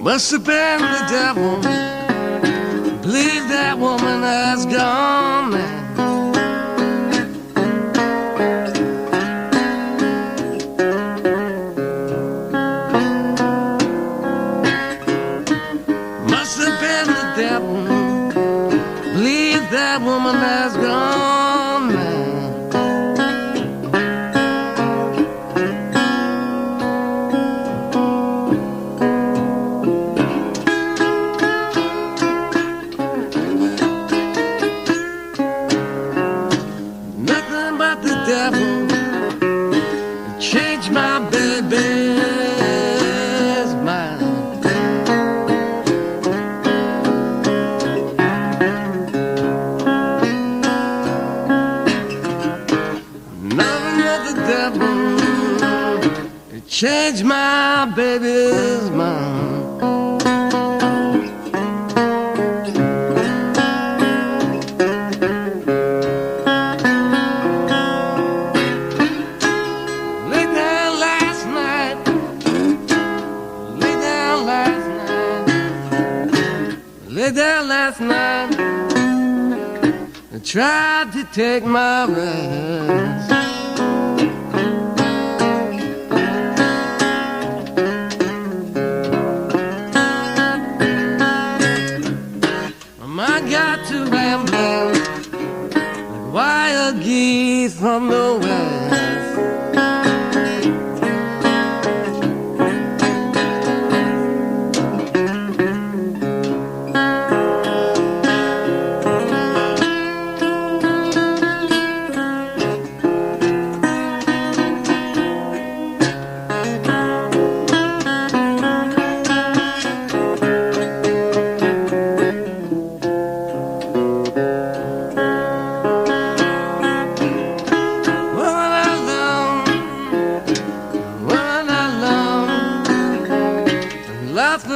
Must have been the devil. Believe that woman has gone mad. Must have been the devil. Believe that woman has gone mad. Change my baby's mind. Lay down last night. Lay down last night. Lay down last night. I tried to take my rest. Wild geese from the west.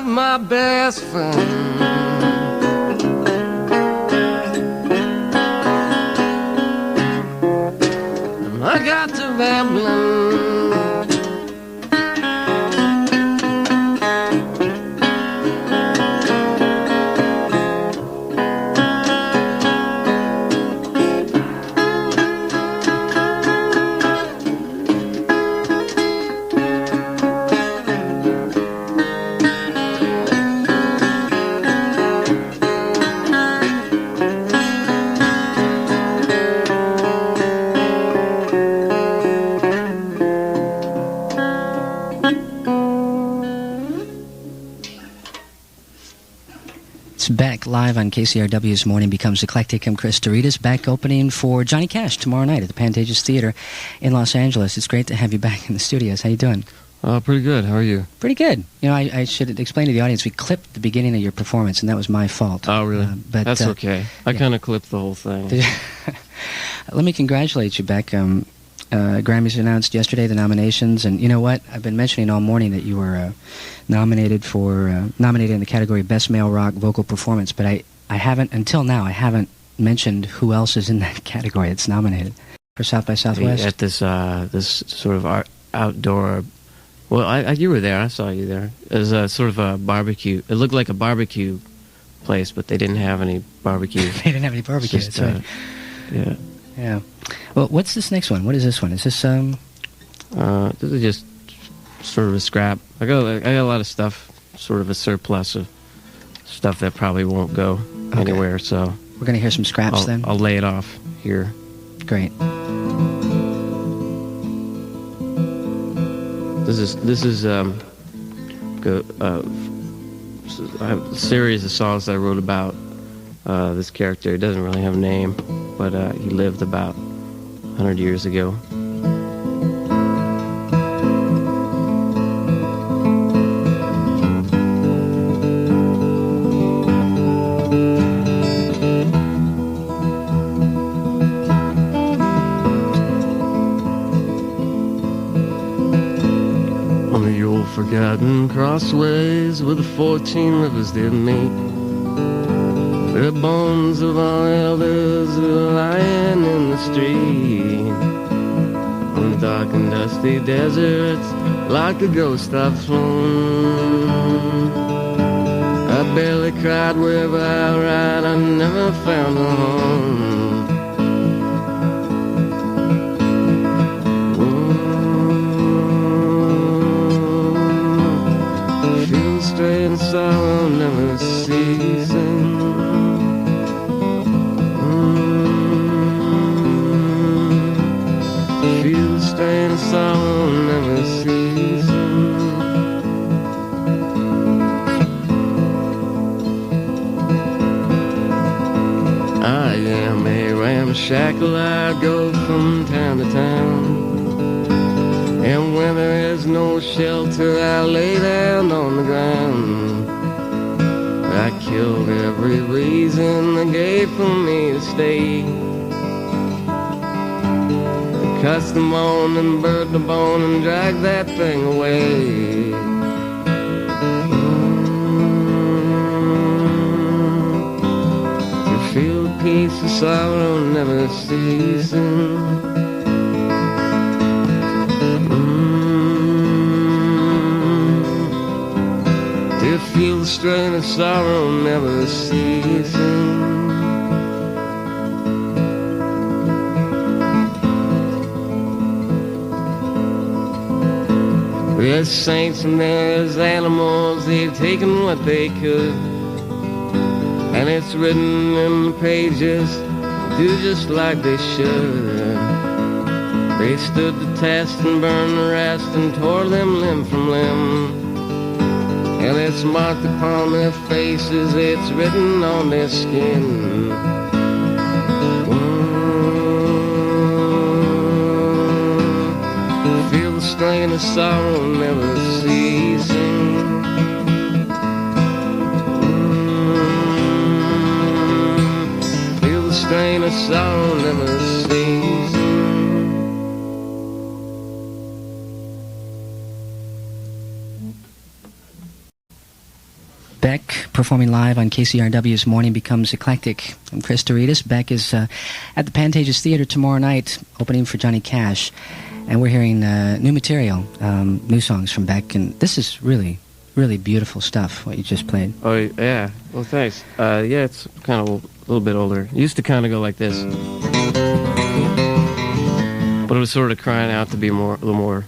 My best friend. I got to rambling. Beck live on KCRW's Morning Becomes Eclectic. I'm Chris Douridas, back opening for Johnny Cash tomorrow night at the Pantages Theatre in Los Angeles. It's great to have you back in the studios. How you doing? Pretty good. How are you? Pretty good. You know, I should explain to the audience, we clipped the beginning of your performance, and that was my fault. Oh, really? But that's okay. I kind of clipped the whole thing. Let me congratulate you, Beck. Grammys announced yesterday the nominations, and you know what? I've been mentioning all morning that you were nominated in the category Best Male Rock Vocal Performance, but I haven't, until now, I haven't mentioned who else is in that category that's nominated for South by Southwest. At this sort of outdoor, well, you were there, I saw you there. It was a sort of a barbecue. It looked like a barbecue place, but they didn't have any barbecue. They didn't have any barbecue, just, that's right. Yeah. Yeah. Well, what's this next one? What is this one? Is this this is just sort of a scrap. I got a lot of stuff, sort of a surplus of stuff that probably won't go anywhere. So we're gonna hear some scraps then. I'll lay it off here. Great. This is I have a series of songs that I wrote about this character. He doesn't really have a name, but he lived about 100 years ago. On the old forgotten crossways where the 14 rivers did meet, the bones of our elders were lying in the street. On the dark and dusty deserts like a ghost I've flown. I barely cried wherever I ride, I never found a home. Whoa. Feel the strain of sorrow never ceasing. Feel the strain of sorrow never ceasing. I am a ramshackle, I go from town to town, and when there is no shelter I lay down on the ground. I killed every reason they gave for me to stay. Cuts the bone and burn the bone and drag that thing away. To feel the peace of sorrow never ceasing. To feel the strain of sorrow never ceasing. There's saints and there's animals, they've taken what they could, and it's written in the pages, do just like they should. They stood the test and burned the rest and tore them limb from limb, and it's marked upon their faces, it's written on their skin. Feel the strain of sorrow never ceasing. Feel the strain of sorrow never ceasing. Beck performing live on KCRW's Morning Becomes Eclectic. I'm Chris Douridas. Beck is at the Pantages Theatre tomorrow night, opening for Johnny Cash. And we're hearing new material, new songs from Beck. And this is really, really beautiful stuff, what you just played. Oh, yeah. Well, thanks. Yeah, it's kind of a little bit older. It used to kind of go like this. But it was sort of crying out to be a little more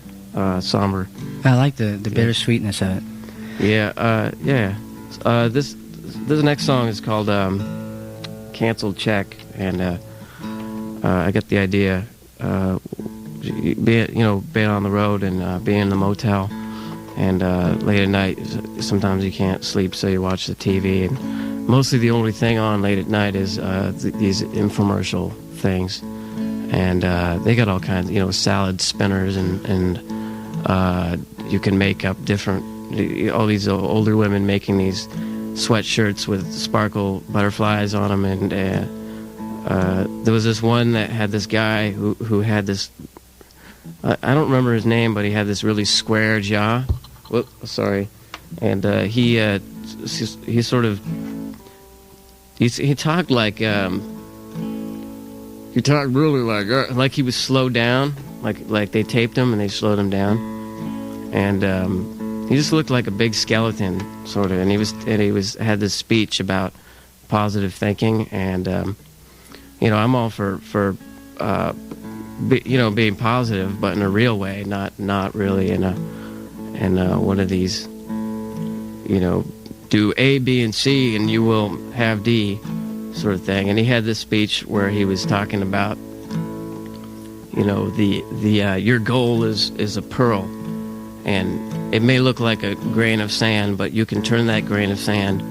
somber. I like the bittersweetness of it. Yeah, yeah. This next song is called Canceled Check, and I got the idea, being on the road and being in the motel, and late at night, sometimes you can't sleep, so you watch the TV, and mostly the only thing on late at night is these infomercial things, and they got all kinds, salad spinners, and you can make up different, all these older women making these sweatshirts with sparkle butterflies on them, and there was this one that had this guy who had this, I don't remember his name, but he had this really square jaw. Whoop, sorry. And he sort of, he talked like, he talked really like he was slowed down, like they taped him and they slowed him down, and he just looked like a big skeleton, sort of, and he had this speech about positive thinking, and I'm all for being positive, but in a real way, not really in one of these, do A, B, and C, and you will have D, sort of thing. And he had this speech where he was talking about, your goal is a pearl. And it may look like a grain of sand, but you can turn that grain of sand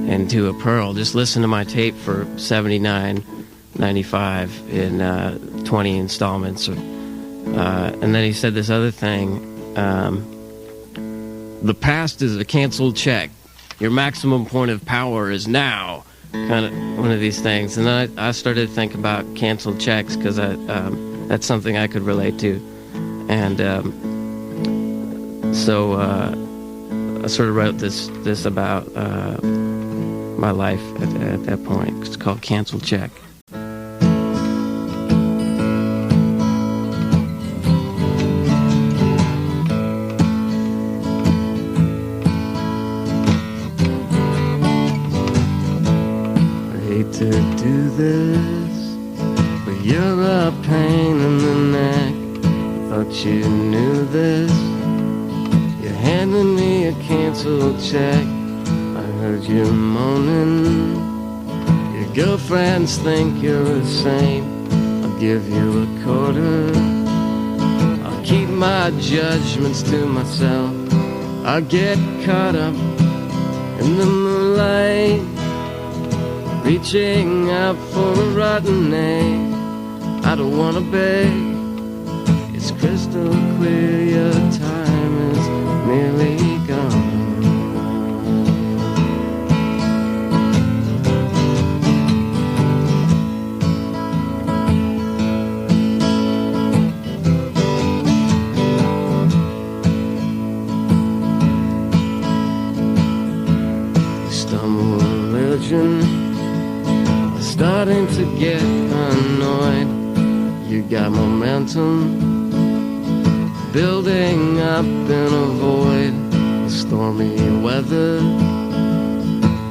into a pearl. Just listen to my tape for $79.95 in 20 installments. And then he said this other thing. The past is a canceled check. Your maximum point of power is now. Kind of one of these things. And then I started to think about canceled checks because that's something I could relate to. And so I sort of wrote this about my life at that point. It's called Canceled Check. do this, but you're a pain in the neck. Thought you knew this. You're handing me a canceled check. I heard you moaning. Your girlfriends think you're a saint. I'll give you a quarter. I'll keep my judgments to myself. I'll get caught up in the moonlight, reaching out for a rotten egg. I don't wanna beg. It's crystal clear your time is nearly gone. Starting to get annoyed. You got momentum building up in a void. Stormy weather.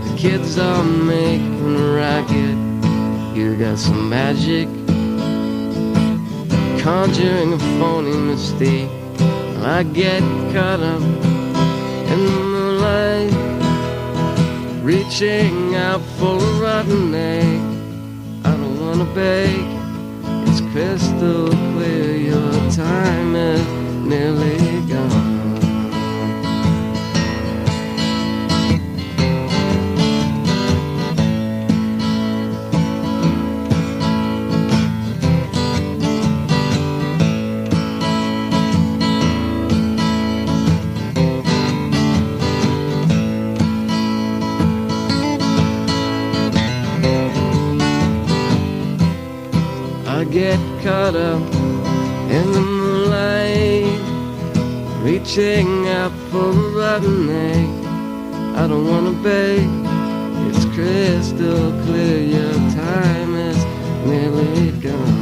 The kids are making a racket. You got some magic, conjuring a phony mystique. I get caught up in the moonlight, reaching out for a rotten egg. I don't wanna beg. It's crystal clear your time is nearly gone. Get caught up in the moonlight, reaching out for a rotten egg. I don't wanna beg. It's crystal clear your time is nearly gone.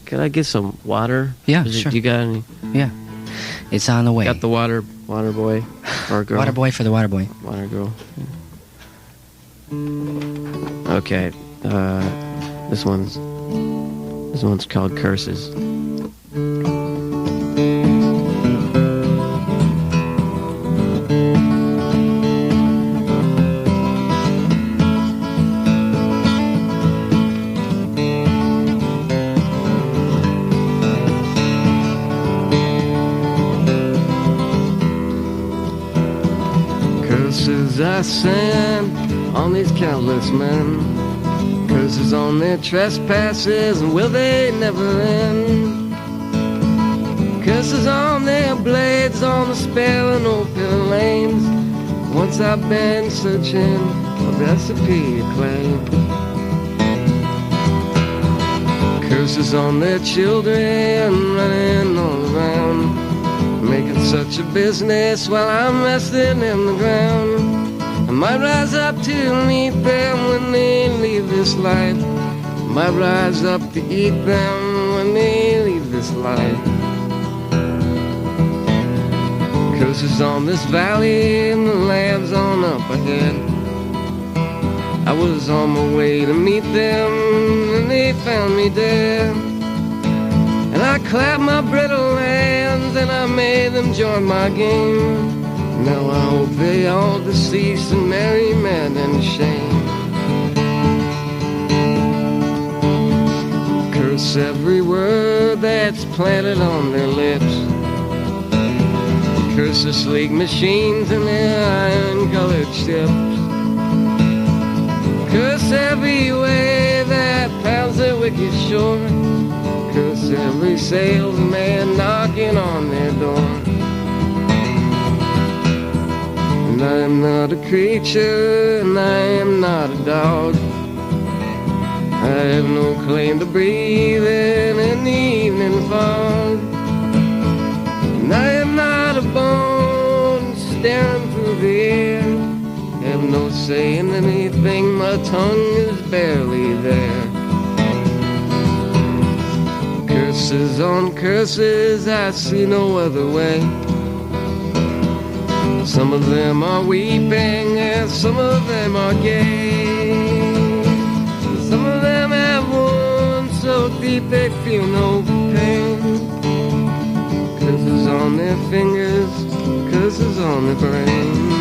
Could I get some water? Yeah, sure. You got any? Yeah, it's on the way. Got the water boy or girl? Water boy for the water boy. Water girl. Okay, this one's called Curses. I send on these countless men, curses on their trespasses, and will they never end? Curses on their blades, on the spelling open lanes. Once I've been searching for recipe to claim. Curses on their children, running all around, making such a business while I'm resting in the ground. I might rise up to meet them when they leave this life. I might rise up to eat them when they leave this life. Curses on this valley and the lands on up ahead. I was on my way to meet them and they found me dead. And I clapped my brittle hands and I made them join my game. Now I hope they all deceased and marry mad and shame. Curse every word that's planted on their lips. Curse the sleek machines and their iron-colored ships. Curse every wave that pounds their wicked shore. Curse every salesman knocking on their door. And I am not a creature, and I am not a dog. I have no claim to breathe in the evening fog. And I am not a bone staring through the air. Have no say in anything, my tongue is barely there. Curses on curses, I see no other way. Some of them are weeping and some of them are gay. Some of them have wounds so deep they feel no pain. Curses on their fingers, curses on their brain.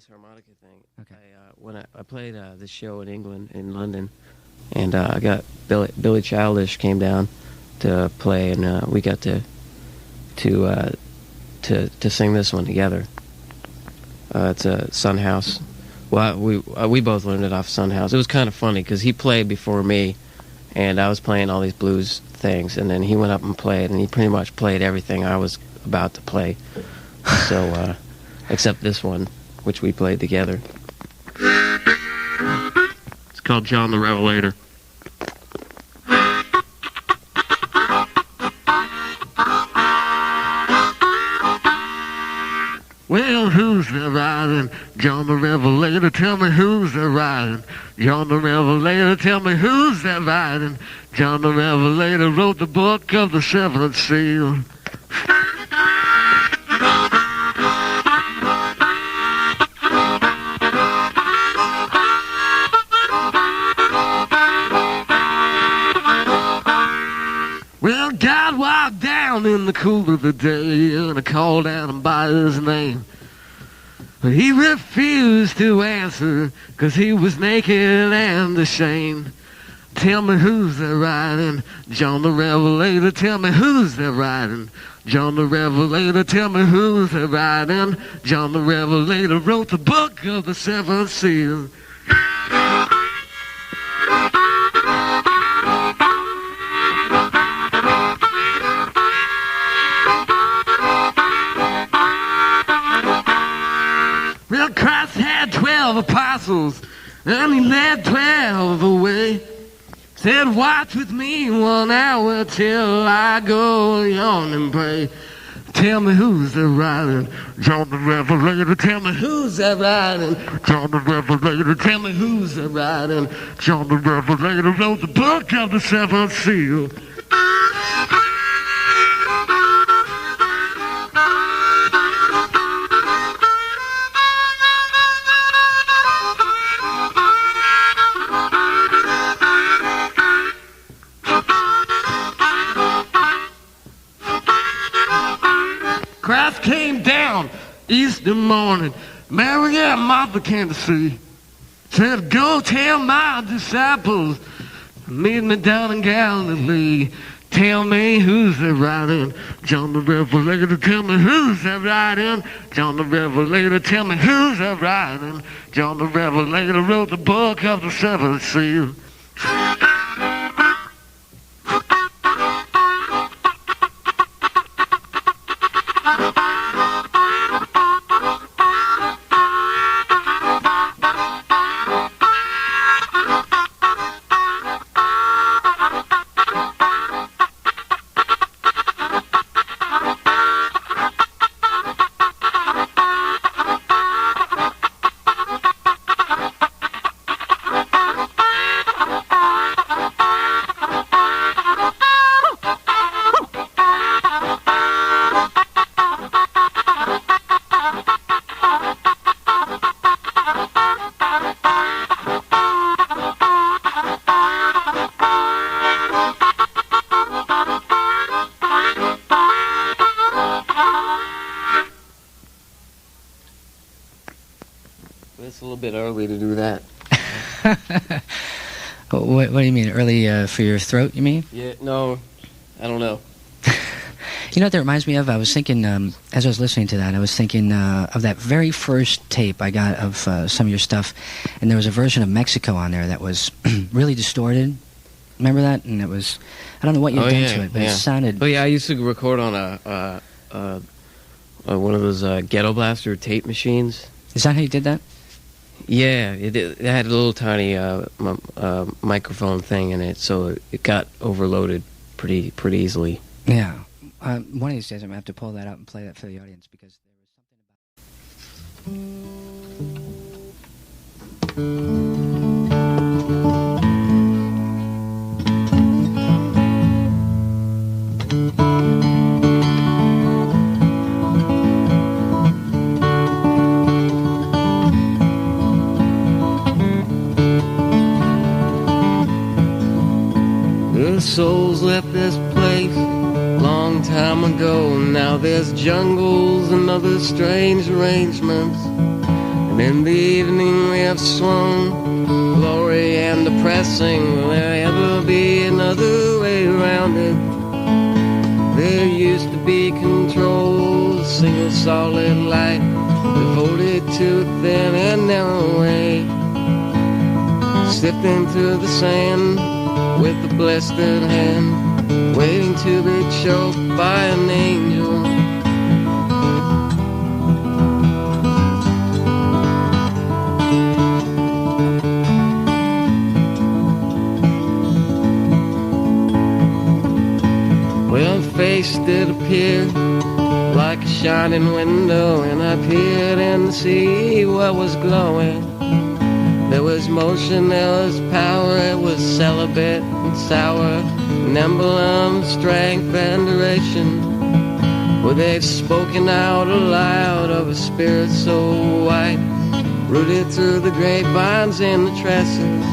Harmonica thing. Okay. When I played this show in England, in London, and I got Billy Childish came down to play, and we got to sing this one together. It's a Son House. Well, we both learned it off Son House. It was kind of funny because he played before me, and I was playing all these blues things, and then he went up and played, and he pretty much played everything I was about to play. So, except this one, which we played together. It's called John the Revelator. Well, who's there riding? John the Revelator, tell me who's there riding? John the Revelator, tell me who's there riding? John the Revelator wrote the book of the seventh seal. Well, God walked down in the cool of the day, and I called out him by his name. But he refused to answer, 'cause he was naked and ashamed. Tell me who's there riding? John the Revelator, tell me who's there riding? John the Revelator, tell me who's there riding? John the Revelator wrote the book of the seventh seal. Well, Christ had 12 apostles, and he led 12 away. Said, watch with me 1 hour till I go yawn and pray. Tell me who's there riding? John the Revelator, tell me who's there riding? John the Revelator, tell me who's there riding? John the Revelator wrote the book of the seventh seal. Christ came down Easter morning. Mary and Martha came to see. Said, go tell my disciples, meet me down in Galilee. Tell me who's there riding? John the Revelator, tell me who's there riding? John the Revelator, tell me who's there riding? John the Revelator wrote the book of the seventh seal. It's a little bit early to do that. What do you mean, early for your throat, you mean? Yeah, no, I don't know. You know what that reminds me of? I was thinking, as I was listening to that, I was thinking of that very first tape I got of some of your stuff, and there was a version of Mexico on there that was really distorted. Remember that? And it was, I don't know what you'd done to it, but it sounded... Oh yeah, I used to record on a one of those Ghetto Blaster tape machines. Is that how you did that? Yeah, it had a little tiny microphone thing in it, so it got overloaded pretty easily. Yeah. One of these days I'm going to have to pull that out and play that for the audience, because there was something about... The souls left this place long time ago. Now there's jungles and other strange arrangements. And in the evening we have swung glory and depressing. Will there ever be another way around it? There used to be control, a single solid light, devoted to a thin and narrow way. Sifting through the sand with a blistered hand, waiting to be choked by an angel. Well, a face did appear like a shining window, and I peered in to see what was glowing. There was motion, there was power, it was celibate and sour, an emblem of strength and duration. Well, they've spoken out aloud of a spirit so white, rooted through the grapevines and the tresses.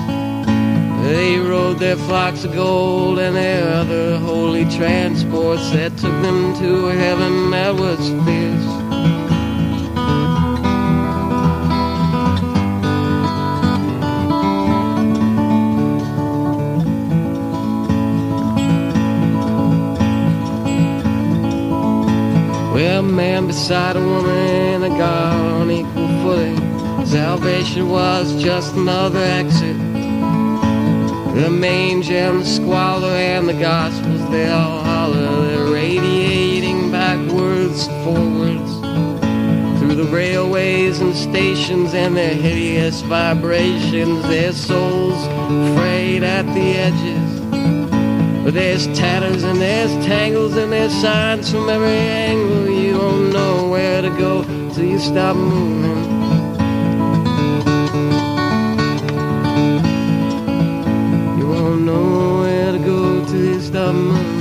They rode their flocks of gold and their other holy transports that took them to a heaven that was fierce. Well, a man beside a woman, a God on equal footing. Salvation was just another exit. The mange and the squalor and the gospels, they all holler. They're radiating backwards, forwards, through the railways and stations and their hideous vibrations. Their souls frayed at the edges. But there's tatters and there's tangles and there's signs from every angle. You don't know where to go till you stop moving. You won't know where to go till you stop moving.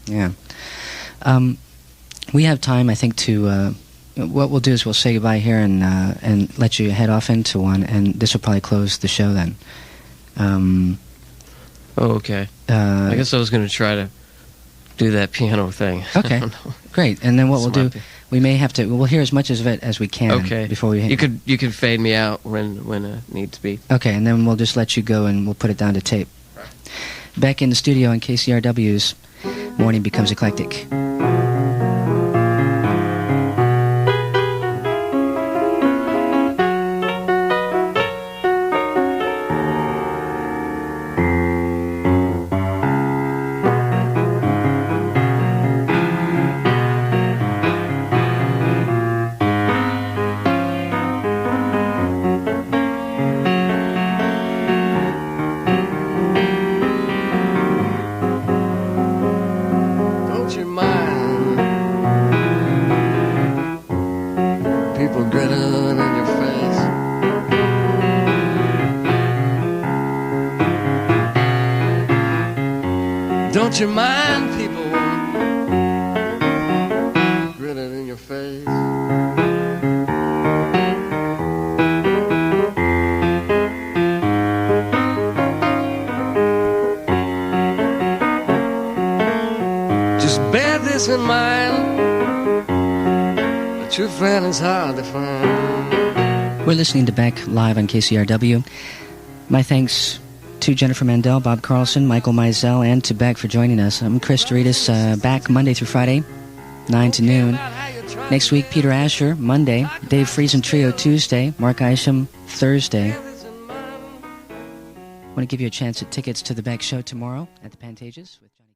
Yeah. We have time, I think, to... what we'll do is we'll say goodbye here and let you head off into one, and this will probably close the show then. Okay. I guess I was going to try to do that piano thing. Okay, great. And then what we'll do, we may have to... We'll hear as much of it as we can before we... You could fade me out when it needs to be. Okay, and then we'll just let you go and we'll put it down to tape. Right. Back in the studio on KCRW's Morning Becomes Eclectic. Don't you mind people grinning in your face? Just bear this in mind, a true friend is hard to find. We're listening to Beck live on KCRW. My thanks to Jennifer Mandel, Bob Carlson, Michael Mizell, and to Beck for joining us. I'm Chris Douridas, back Monday through Friday, 9 to noon. Next week, Peter Asher, Monday. Dave Friesen Trio, Tuesday. Mark Isham, Thursday. I want to give you a chance at tickets to the Beck Show tomorrow at the Pantages with John.